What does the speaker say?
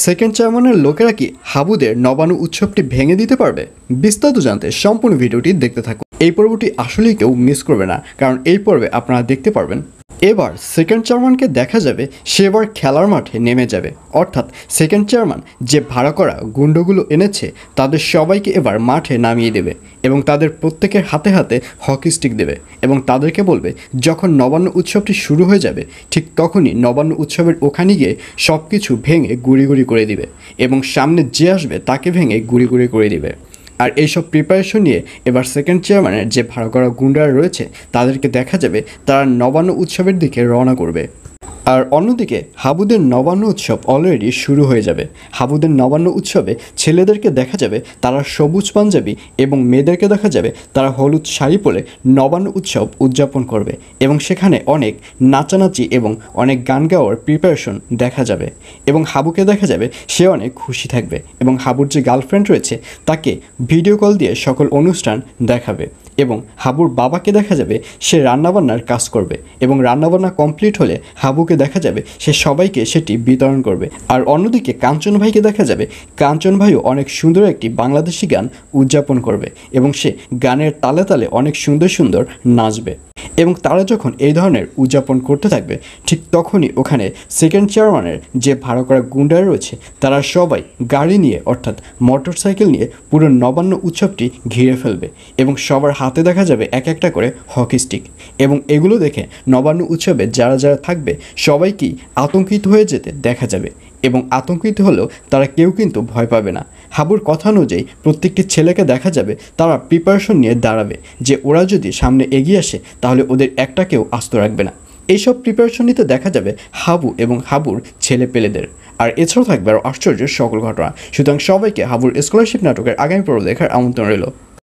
Second চেয়ারম্যানের লোকেরা কি হাবুদের নবান্ন উৎসবটি ভেঙে দিতে পারবে? বিস্তারিত জানতে সম্পূর্ণ ভিডিওটি দেখতে থাকুন। এই পর্বটি আসলেই কেউ মিস করবে না, কারণ এই পর্বে আপনারা দেখতে পারবেন এবার সেকেন্ড চেয়ারম্যানকে দেখা যাবে সে এবার খেলার মাঠে নেমে যাবে। অর্থাৎ সেকেন্ড চেয়ারম্যান যে ভাড়া করা গুন্ডগুলো এনেছে তাদের সবাইকে এবার মাঠে নামিয়ে দেবে এবং তাদের প্রত্যেকের হাতে হাতে হকি স্টিক দেবে এবং তাদেরকে বলবে যখন নবান্ন উৎসবটি শুরু হয়ে যাবে ঠিক তখনই নবান্ন উৎসবের ওখানে গিয়ে সব কিছু ভেঙে গুঁড়ি গুঁড়ি করে দিবে এবং সামনে যে আসবে তাকে ভেঙে গুঁড়ি গুঁড়ি করে দিবে। আর এইসব প্রিপারেশন নিয়ে এবার সেকেন্ড চেয়ারম্যানের যে ভাড়া করা গুন্ডারা রয়েছে তাদেরকে দেখা যাবে তারা নবান্ন উৎসবের দিকে রওনা করবে। আর অন্যদিকে হাবুদের নবান্ন উৎসব অলরেডি শুরু হয়ে যাবে। হাবুদের নবান্ন উৎসবে ছেলেদেরকে দেখা যাবে তারা সবুজ পাঞ্জাবি এবং মেয়েদেরকে দেখা যাবে তারা হলুদ শাড়ি পরে নবান্ন উৎসব উদযাপন করবে এবং সেখানে অনেক নাচানাচি এবং অনেক গান গাওয়ার প্রিপারেশন দেখা যাবে এবং হাবুকে দেখা যাবে সে অনেক খুশি থাকবে এবং হাবুর যে গার্লফ্রেন্ড রয়েছে তাকে ভিডিও কল দিয়ে সকল অনুষ্ঠান দেখাবে এবং হাবুর বাবাকে দেখা যাবে সে রান্নাবান্নার কাজ করবে এবং রান্নাবান্না কমপ্লিট হলে হাবুকে দেখা যাবে সে সবাইকে সেটি বিতরণ করবে। আর অন্যদিকে কাঞ্চন ভাইকে দেখা যাবে কাঞ্চন ভাইও অনেক সুন্দর একটি বাংলাদেশি গান উদযাপন করবে এবং সে গানের তালে তালে অনেক সুন্দর সুন্দর নাচবে এবং তারা যখন এই ধরনের উদযাপন করতে থাকবে ঠিক তখনই ওখানে সেকেন্ড চেয়ারম্যানের যে ভাড়া করা গুন্ডারা রয়েছে তারা সবাই গাড়ি নিয়ে অর্থাৎ মোটরসাইকেল নিয়ে পুরো নবান্ন উৎসবটি ঘিরে ফেলবে এবং সবার হাতে দেখা যাবে এক একটা করে হকি স্টিক এবং এগুলো দেখে নবান্ন উৎসবে যারা যারা থাকবে সবাইকেই আতঙ্কিত হয়ে যেতে দেখা যাবে এবং আতঙ্কিত হলেও তারা কেউ কিন্তু ভয় পাবে না। হাবুর কথা অনুযায়ী প্রত্যেকটি ছেলেকে দেখা যাবে তারা প্রিপারেশন নিয়ে দাঁড়াবে যে ওরা যদি সামনে এগিয়ে আসে তাহলে ওদের একটাকেও আস্ত রাখবে না। এইসব প্রিপারেশন নিতে দেখা যাবে হাবু এবং হাবুর ছেলে পেলেদের। আর এছাড়াও থাকবে আরও আশ্চর্যের সকল ঘটনা। সুতরাং সবাইকে হাবুর স্কলারশিপ নাটকের আগামী পর্ব দেখার আমন্ত্রণ রইল।